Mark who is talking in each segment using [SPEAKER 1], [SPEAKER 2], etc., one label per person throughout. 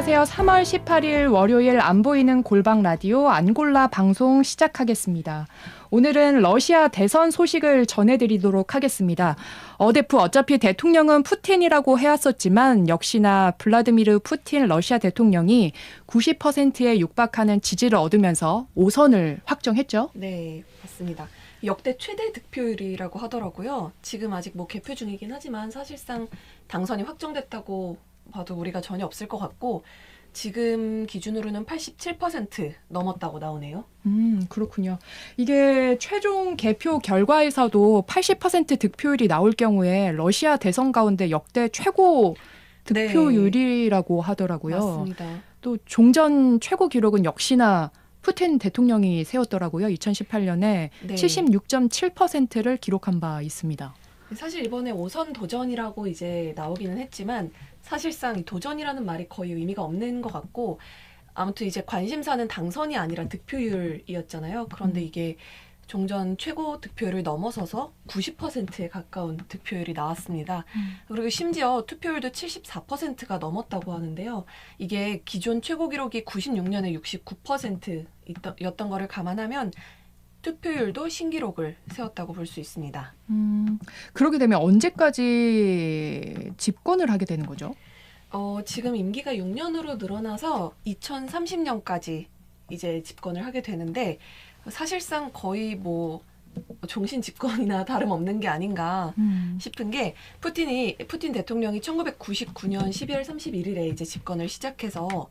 [SPEAKER 1] 안녕하세요. 3월 18일 월요일 안 보이는 골방 라디오 안골라 방송 시작하겠습니다. 오늘은 러시아 대선 소식을 전해드리도록 하겠습니다. 어대프 어차피 대통령은 푸틴이라고 해왔었지만 역시나 블라디미르 푸틴 러시아 대통령이 90%에 육박하는 지지를 얻으면서 5선을 확정했죠.
[SPEAKER 2] 네, 맞습니다. 역대 최대 득표율이라고 하더라고요. 지금 아직 뭐 개표 중이긴 하지만 사실상 당선이 확정됐다고 봐도 우리가 전혀 없을 것 같고 지금 기준으로는 87% 넘었다고 나오네요.
[SPEAKER 1] 그렇군요. 이게 최종 개표 결과에서도 80% 득표율이 나올 경우에 러시아 대선 가운데 역대 최고 득표율이라고 하더라고요.
[SPEAKER 2] 맞습니다.
[SPEAKER 1] 또 종전 최고 기록은 역시나 푸틴 대통령이 세웠더라고요. 2018년에
[SPEAKER 2] 네.
[SPEAKER 1] 76.7%를 기록한 바 있습니다.
[SPEAKER 2] 사실 이번에 5선 도전이라고 이제 나오기는 했지만 사실상 도전이라는 말이 거의 의미가 없는 것 같고 아무튼 이제 관심사는 당선이 아니라 득표율이었잖아요. 그런데 이게 종전 최고 득표율을 넘어서서 90%에 가까운 득표율이 나왔습니다. 그리고 심지어 투표율도 74%가 넘었다고 하는데요. 이게 기존 최고 기록이 96년에 69%였던 거를 감안하면 투표율도 신기록을 세웠다고 볼 수 있습니다.
[SPEAKER 1] 그렇게 되면 언제까지 집권을 하게 되는 거죠?
[SPEAKER 2] 지금 임기가 6년으로 늘어나서 2030년까지 이제 집권을 하게 되는데 사실상 거의 뭐 종신 집권이나 다름없는 게 아닌가 싶은 게 푸틴 대통령이 1999년 12월 31일에 이제 집권을 시작해서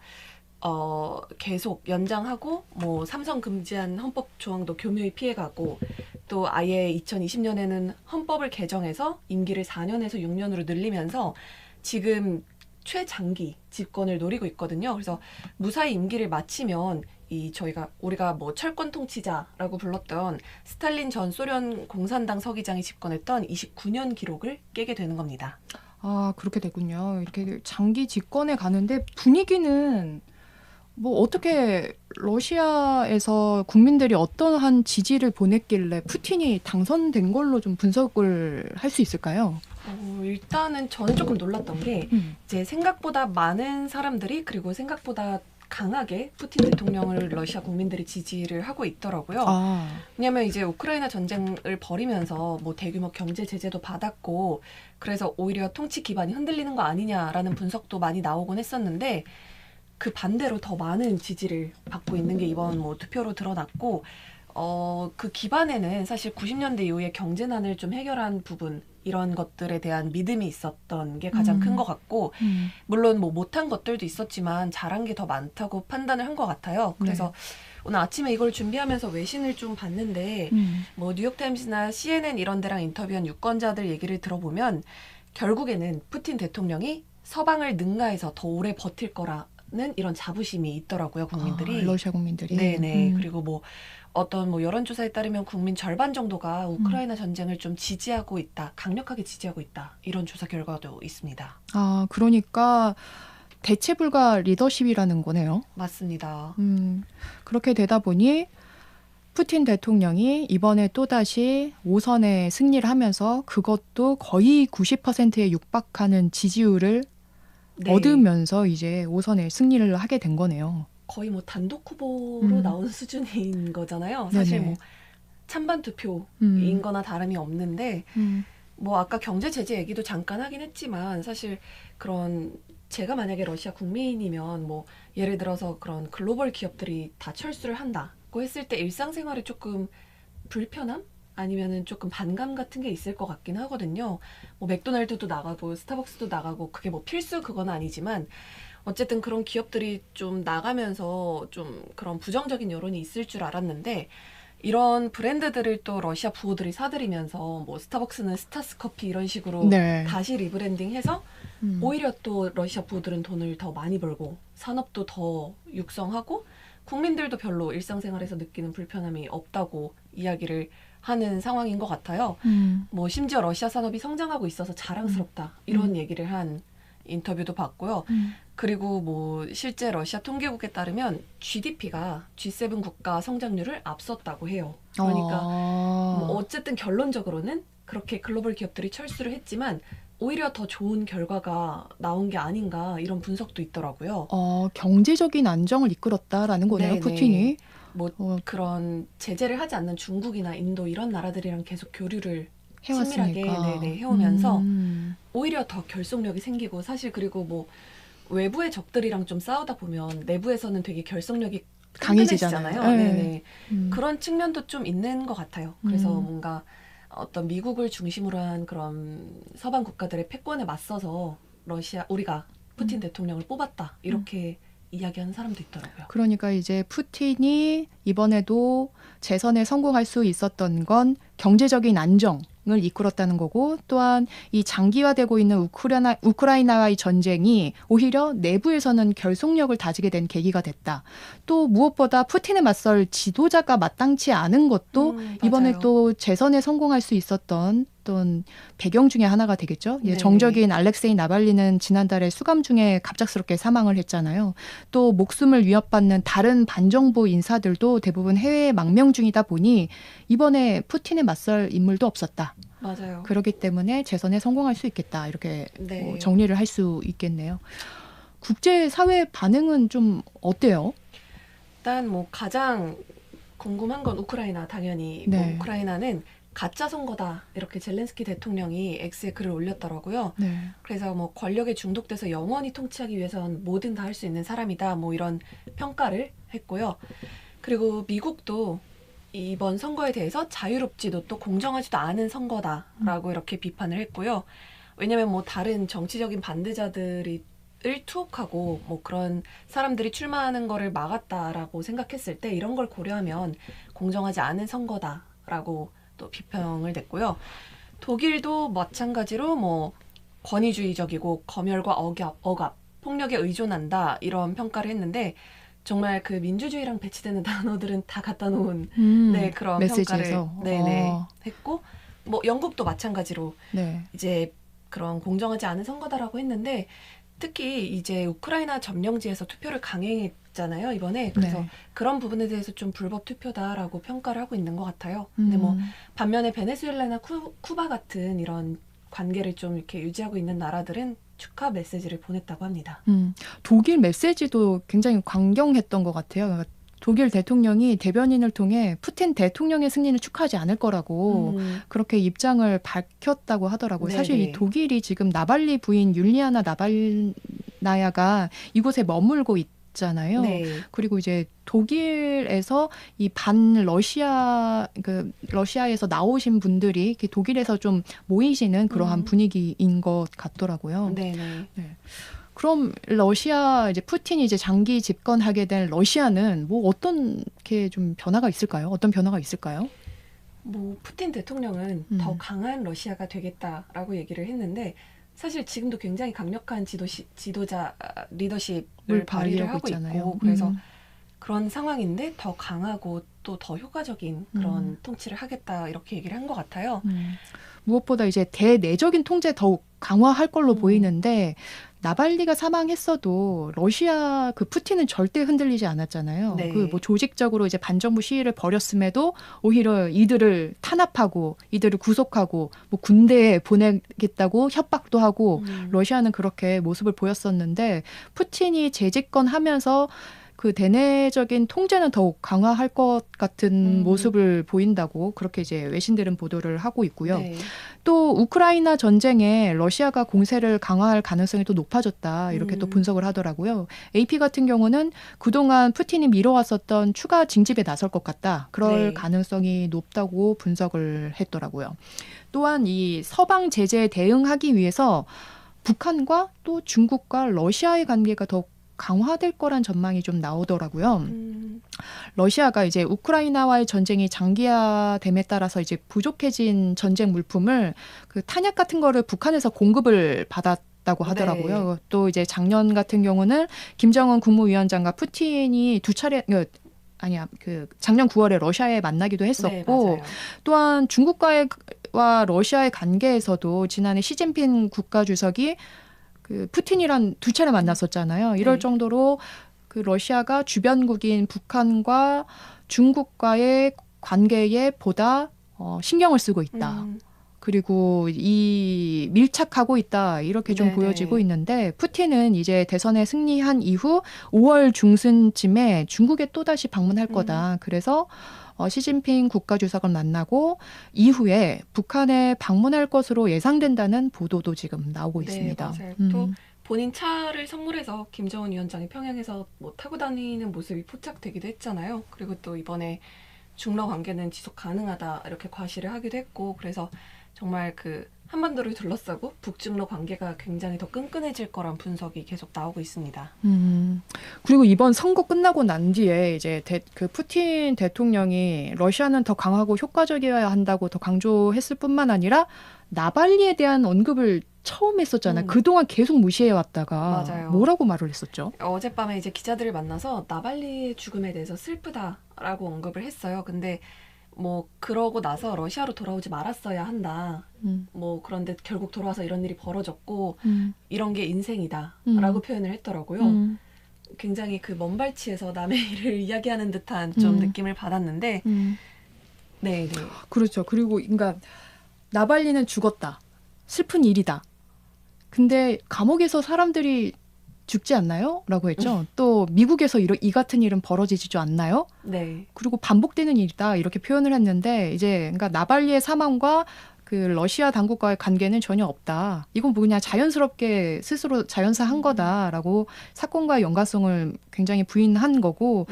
[SPEAKER 2] 계속 연장하고 뭐 삼성 금지한 헌법 조항도 교묘히 피해가고 또 아예 2020년에는 헌법을 개정해서 임기를 4년에서 6년으로 늘리면서 지금 최장기 집권을 노리고 있거든요. 그래서 무사히 임기를 마치면 우리가 뭐 철권 통치자라고 불렀던 스탈린 전 소련 공산당 서기장이 집권했던 29년 기록을 깨게 되는 겁니다.
[SPEAKER 1] 아, 그렇게 되군요. 이렇게 장기 집권에 가는데 분위기는 뭐 어떻게 러시아에서 국민들이 어떠한 지지를 보냈길래 푸틴이 당선된 걸로 좀 분석을 할 수 있을까요?
[SPEAKER 2] 일단은 저는 조금 놀랐던 게 이제 생각보다 많은 사람들이 그리고 생각보다 강하게 푸틴 대통령을 러시아 국민들이 지지를 하고 있더라고요. 왜냐하면 이제 우크라이나 전쟁을 벌이면서 뭐 대규모 경제 제재도 받았고 그래서 오히려 통치 기반이 흔들리는 거 아니냐라는 분석도 많이 나오곤 했었는데 그 반대로 더 많은 지지를 받고 있는 게 이번 뭐 투표로 드러났고 그 기반에는 사실 90년대 이후에 경제난을 좀 해결한 부분 이런 것들에 대한 믿음이 있었던 게 가장 큰 것 같고 물론 뭐 못한 것들도 있었지만 잘한 게 더 많다고 판단을 한 것 같아요. 그래서 오늘 아침에 이걸 준비하면서 외신을 좀 봤는데 뭐 뉴욕타임스나 CNN 이런 데랑 인터뷰한 유권자들 얘기를 들어보면 결국에는 푸틴 대통령이 서방을 능가해서 더 오래 버틸 거라는 이런 자부심이 있더라고요, 국민들이.
[SPEAKER 1] 러시아 국민들이.
[SPEAKER 2] 네네. 그리고 뭐 어떤 뭐 여론조사에 따르면 국민 절반 정도가 우크라이나 전쟁을 좀 지지하고 있다, 강력하게 지지하고 있다 이런 조사 결과도 있습니다.
[SPEAKER 1] 아, 그러니까 대체 불가 리더십이라는 거네요.
[SPEAKER 2] 맞습니다.
[SPEAKER 1] 그렇게 되다 보니 푸틴 대통령이 이번에 또다시 5선에 승리를 하면서 그것도 거의 90%에 육박하는 지지율을 얻으면서 이제 5선에 승리를 하게 된 거네요.
[SPEAKER 2] 거의 뭐 단독 후보로 나온 수준인 거잖아요. 사실 뭐 찬반 투표인 거나 다름이 없는데 뭐 아까 경제 제재 얘기도 잠깐 하긴 했지만 사실 그런 제가 만약에 러시아 국민이면 뭐 예를 들어서 그런 글로벌 기업들이 다 철수를 한다고 했을 때 일상생활에 조금 불편함? 아니면은 조금 반감 같은 게 있을 것 같긴 하거든요. 뭐 맥도날드도 나가고 스타벅스도 나가고 그게 뭐 필수 그건 아니지만 어쨌든 그런 기업들이 좀 나가면서 좀 그런 부정적인 여론이 있을 줄 알았는데 이런 브랜드들을 또 러시아 부호들이 사들이면서 뭐 스타벅스는 스타스 커피 이런 식으로 다시 리브랜딩해서 오히려 또 러시아 부호들은 돈을 더 많이 벌고 산업도 더 육성하고 국민들도 별로 일상생활에서 느끼는 불편함이 없다고 이야기를 하는 상황인 것 같아요. 뭐 심지어 러시아 산업이 성장하고 있어서 자랑스럽다 이런 얘기를 한 인터뷰도 봤고요. 그리고 뭐 실제 러시아 통계국에 따르면 GDP가 G7 국가 성장률을 앞섰다고 해요. 그러니까 뭐 어쨌든 결론적으로는 그렇게 글로벌 기업들이 철수를 했지만 오히려 더 좋은 결과가 나온 게 아닌가 이런 분석도 있더라고요.
[SPEAKER 1] 경제적인 안정을 이끌었다라는 거네요,
[SPEAKER 2] 네네.
[SPEAKER 1] 푸틴이.
[SPEAKER 2] 뭐 그런 제재를 하지 않는 중국이나 인도 이런 나라들이랑 계속 교류를 친밀하게 해오면서 오히려 더 결속력이 생기고 사실 그리고 뭐 외부의 적들이랑 좀 싸우다 보면 내부에서는 되게 결속력이 강해지잖아요. 네네. 그런 측면도 좀 있는 것 같아요. 그래서 뭔가 어떤 미국을 중심으로 한 그런 서방 국가들의 패권에 맞서서 우리가 푸틴 대통령을 뽑았다. 이렇게 이야기하는 사람도 있더라고요.
[SPEAKER 1] 그러니까 이제 푸틴이 이번에도 재선에 성공할 수 있었던 건 경제적인 안정을 이끌었다는 거고 또한 이 장기화되고 있는 우크라이나와의 전쟁이 오히려 내부에서는 결속력을 다지게 된 계기가 됐다. 또 무엇보다 푸틴에 맞설 지도자가 마땅치 않은 것도 이번에 또 재선에 성공할 수 있었던 어떤 배경 중에 하나가 되겠죠. 예, 정적인 알렉세이 나발리는 지난달에 수감 중에 갑작스럽게 사망을 했잖아요. 또 목숨을 위협받는 다른 반정부 인사들도 대부분 해외에 망명 중이다 보니 이번에 푸틴에 맞설 인물도 없었다.
[SPEAKER 2] 맞아요.
[SPEAKER 1] 그렇기 때문에 재선에 성공할 수 있겠다. 이렇게 정리를 할 수 있겠네요. 국제사회 반응은 좀 어때요?
[SPEAKER 2] 일단 뭐 가장 궁금한 건 우크라이나 당연히 뭐 우크라이나는 가짜 선거다 이렇게 젤렌스키 대통령이 X에 글을 올렸더라고요. 그래서 뭐 권력에 중독돼서 영원히 통치하기 위해선 뭐든 다 할 수 있는 사람이다 뭐 이런 평가를 했고요. 그리고 미국도 이번 선거에 대해서 자유롭지도 또 공정하지도 않은 선거다라고 이렇게 비판을 했고요. 왜냐하면 뭐 다른 정치적인 반대자들을 투옥하고 뭐 그런 사람들이 출마하는 거를 막았다라고 생각했을 때 이런 걸 고려하면 공정하지 않은 선거다라고 또 비평을 냈고요. 독일도 마찬가지로 뭐 권위주의적이고 검열과 억압, 폭력에 의존한다 이런 평가를 했는데 정말 그 민주주의랑 배치되는 단어들은 다 갖다 놓은 그런
[SPEAKER 1] 메시지에서.
[SPEAKER 2] 평가를 했고 뭐 영국도 마찬가지로 이제 그런 공정하지 않은 선거다라고 했는데 특히 이제 우크라이나 점령지에서 투표를 강행했잖아요, 이번에. 그래서 그런 부분에 대해서 좀 불법 투표다라고 평가를 하고 있는 것 같아요. 근데 뭐 반면에 베네수엘라나 쿠바 같은 이런 관계를 좀 이렇게 유지하고 있는 나라들은 축하 메시지를 보냈다고 합니다.
[SPEAKER 1] 독일 메시지도 굉장히 강경했던 것 같아요. 독일 대통령이 대변인을 통해 푸틴 대통령의 승리는 축하하지 않을 거라고 그렇게 입장을 밝혔다고 하더라고요. 사실 이 독일이 지금 나발리 부인 율리아나 나발나야가 이곳에 머물고 있잖아요. 그리고 이제 독일에서 이 러시아에서 나오신 분들이 이렇게 독일에서 좀 모이시는 그러한 분위기인 것 같더라고요. 그럼 러시아 이제 푸틴이 이제 장기 집권하게 될 러시아는 뭐 어떤 게 좀 변화가 있을까요? 어떤 변화가 있을까요?
[SPEAKER 2] 뭐 푸틴 대통령은 더 강한 러시아가 되겠다라고 얘기를 했는데 사실 지금도 굉장히 강력한 지도자 리더십을 발휘를 하고 있고 그래서 그런 상황인데 더 강하고 또 더 효과적인 그런 통치를 하겠다 이렇게 얘기를 한 것 같아요.
[SPEAKER 1] 무엇보다 이제 대내적인 통제 더욱 강화할 걸로 보이는데 나발리가 사망했어도 러시아 그 푸틴은 절대 흔들리지 않았잖아요. 그 뭐 조직적으로 이제 반정부 시위를 벌였음에도 오히려 이들을 탄압하고 이들을 구속하고 뭐 군대에 보내겠다고 협박도 하고 러시아는 그렇게 모습을 보였었는데 푸틴이 재집권하면서 그 대내적인 통제는 더욱 강화할 것 같은 모습을 보인다고 그렇게 이제 외신들은 보도를 하고 있고요. 또 우크라이나 전쟁에 러시아가 공세를 강화할 가능성이 또 높아졌다 이렇게 또 분석을 하더라고요. AP 같은 경우는 그동안 푸틴이 미뤄왔었던 추가 징집에 나설 것 같다. 그럴 가능성이 높다고 분석을 했더라고요. 또한 이 서방 제재에 대응하기 위해서 북한과 또 중국과 러시아의 관계가 더 강화될 거란 전망이 좀 나오더라고요. 러시아가 이제 우크라이나와의 전쟁이 장기화됨에 따라서 이제 부족해진 전쟁 물품을 그 탄약 같은 거를 북한에서 공급을 받았다고 하더라고요. 또 이제 작년 같은 경우는 김정은 국무위원장과 푸틴이 작년 9월에 러시아에 만나기도 했었고 또한 중국과 러시아의 관계에서도 지난해 시진핑 국가주석이 그 푸틴이랑 두 차례 만났었잖아요. 이럴 정도로 그 러시아가 주변국인 북한과 중국과의 관계에 보다 신경을 쓰고 있다. 그리고 이 밀착하고 있다 이렇게 좀
[SPEAKER 2] 네네.
[SPEAKER 1] 보여지고 있는데 푸틴은 이제 대선에 승리한 이후 5월 중순쯤에 중국에 또다시 방문할 거다. 그래서 시진핑 국가주석을 만나고 이후에 북한에 방문할 것으로 예상된다는 보도도 지금 나오고 있습니다.
[SPEAKER 2] 맞아요. 또 본인 차를 선물해서 김정은 위원장이 평양에서 뭐 타고 다니는 모습이 포착되기도 했잖아요. 그리고 또 이번에 중러 관계는 지속 가능하다 이렇게 과시를 하기도 했고 그래서 정말 그 한반도를 둘러싸고 북중러 관계가 굉장히 더 끈끈해질 거란 분석이 계속 나오고 있습니다.
[SPEAKER 1] 그리고 이번 선거 끝나고 난 뒤에 이제 그 푸틴 대통령이 러시아는 더 강하고 효과적이어야 한다고 더 강조했을 뿐만 아니라 나발리에 대한 언급을 처음 했었잖아요. 그동안 계속 무시해 왔다가
[SPEAKER 2] 맞아요.
[SPEAKER 1] 뭐라고 말을 했었죠?
[SPEAKER 2] 어젯밤에 이제 기자들을 만나서 나발리의 죽음에 대해서 슬프다라고 언급을 했어요. 근데 뭐 그러고 나서 러시아로 돌아오지 말았어야 한다. 뭐 그런데 결국 돌아와서 이런 일이 벌어졌고 이런 게 인생이다라고 표현을 했더라고요. 굉장히 그 먼발치에서 남의 일을 이야기하는 듯한 좀 느낌을 받았는데 네.
[SPEAKER 1] 그렇죠. 그리고 그러니까 나발리는 죽었다. 슬픈 일이다. 근데 감옥에서 사람들이 죽지 않나요? 라고 했죠. 또 미국에서 이 같은 일은 벌어지지 않나요?
[SPEAKER 2] 네.
[SPEAKER 1] 그리고 반복되는 일이다. 이렇게 표현을 했는데 이제 그러니까 나발리의 사망과 그 러시아 당국과의 관계는 전혀 없다. 이건 뭐 그냥 자연스럽게 스스로 자연사한 거다라고 사건과의 연관성을 굉장히 부인한 거고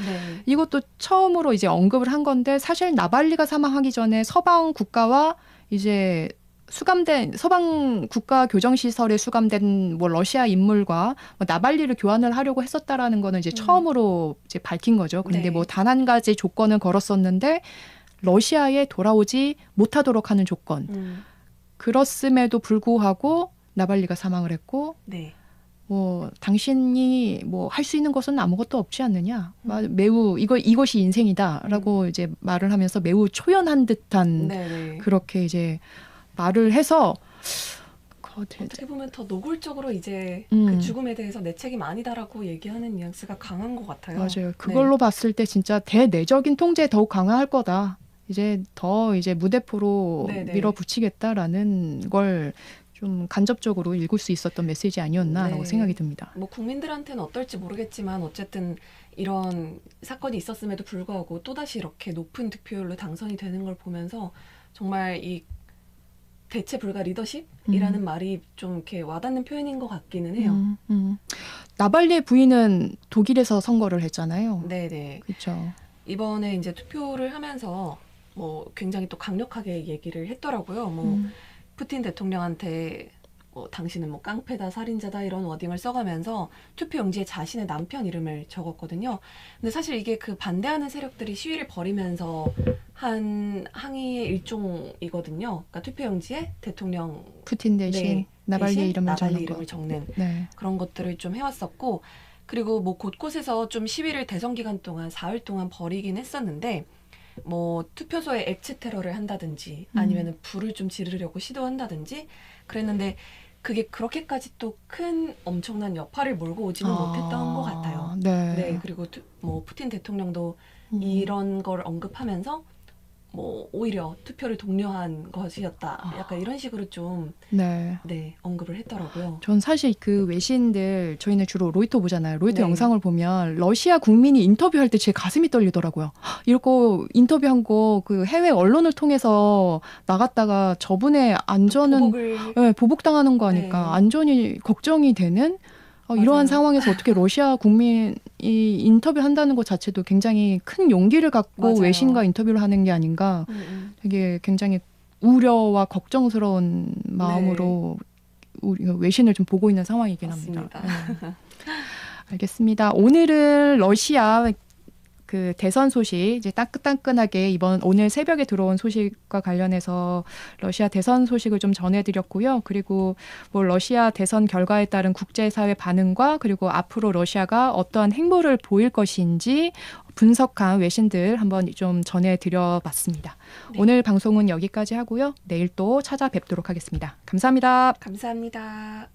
[SPEAKER 1] 이것도 처음으로 이제 언급을 한 건데 사실 나발리가 사망하기 전에 서방 국가와 이제 수감된 서방 국가 교정 시설에 수감된 뭐 러시아 인물과 뭐 나발리를 교환을 하려고 했었다라는 거는 이제 처음으로 이제 밝힌 거죠. 그런데 뭐 단 한 가지 조건을 걸었었는데 러시아에 돌아오지 못하도록 하는 조건. 그렇음에도 불구하고 나발리가 사망을 했고 뭐 당신이 뭐 할 수 있는 것은 아무것도 없지 않느냐. 매우 이것이 인생이다라고 이제 말을 하면서 매우 초연한 듯한 그렇게 이제 말을 해서
[SPEAKER 2] 어떻게 보면 더 노골적으로 이제 그 죽음에 대해서 내 책임 아니다라고 얘기하는 뉘앙스가 강한 것 같아요.
[SPEAKER 1] 맞아요. 그걸로 봤을 때 진짜 대내적인 통제에 더욱 강화할 거다. 이제 더 이제 무대포로 밀어붙이겠다라는 걸 좀 간접적으로 읽을 수 있었던 메시지 아니었나라고 생각이 듭니다.
[SPEAKER 2] 뭐 국민들한테는 어떨지 모르겠지만 어쨌든 이런 사건이 있었음에도 불구하고 또다시 이렇게 높은 득표율로 당선이 되는 걸 보면서 정말 이 대체 불가 리더십이라는 말이 좀 이렇게 와닿는 표현인 것 같기는 해요.
[SPEAKER 1] 나발리의 부인은 독일에서 선거를 했잖아요.
[SPEAKER 2] 네네.
[SPEAKER 1] 그렇죠.
[SPEAKER 2] 이번에 이제 투표를 하면서 뭐 굉장히 또 강력하게 얘기를 했더라고요. 뭐 푸틴 대통령한테 뭐 당신은 뭐 깡패다, 살인자다 이런 워딩을 써가면서 투표 용지에 자신의 남편 이름을 적었거든요. 근데 사실 이게 그 반대하는 세력들이 시위를 벌이면서 한 항의의 일종이거든요. 그러니까 투표 용지에 대통령
[SPEAKER 1] 푸틴 대신 나발리 이름을
[SPEAKER 2] 적는 그런 것들을 좀 해왔었고 그리고 뭐 곳곳에서 좀 시위를 대선 기간 동안 사흘 동안 벌이긴 했었는데 뭐 투표소에 액체 테러를 한다든지 아니면은 불을 좀 지르려고 시도한다든지 그랬는데 그게 그렇게까지 또 큰 엄청난 여파를 몰고 오지는 못했던 것 같아요. 네. 그리고 뭐 푸틴 대통령도 이런 걸 언급하면서 뭐 오히려 투표를 독려한 것이었다. 약간 이런 식으로 좀 언급을 했더라고요.
[SPEAKER 1] 전 사실 그 외신들 저희는 주로 로이터 보잖아요. 로이터 영상을 보면 러시아 국민이 인터뷰할 때 제 가슴이 떨리더라고요. 이거 인터뷰한 거 그 해외 언론을 통해서 나갔다가 저분의 안전은 보복당하는 거 아니까 안전이 걱정이 되는 이러한 상황에서 어떻게 러시아 국민이 인터뷰한다는 것 자체도 굉장히 큰 용기를 갖고 외신과 인터뷰를 하는 게 아닌가 되게 굉장히 우려와 걱정스러운 마음으로 외신을 좀 보고 있는 상황이긴 합니다. 알겠습니다. 오늘은 러시아 그 대선 소식 이제 따끈따끈하게 오늘 새벽에 들어온 소식과 관련해서 러시아 대선 소식을 좀 전해드렸고요. 그리고 뭐 러시아 대선 결과에 따른 국제사회 반응과 그리고 앞으로 러시아가 어떠한 행보를 보일 것인지 분석한 외신들 한번 좀 전해드려봤습니다. 오늘 방송은 여기까지 하고요. 내일 또 찾아뵙도록 하겠습니다. 감사합니다.
[SPEAKER 2] 감사합니다.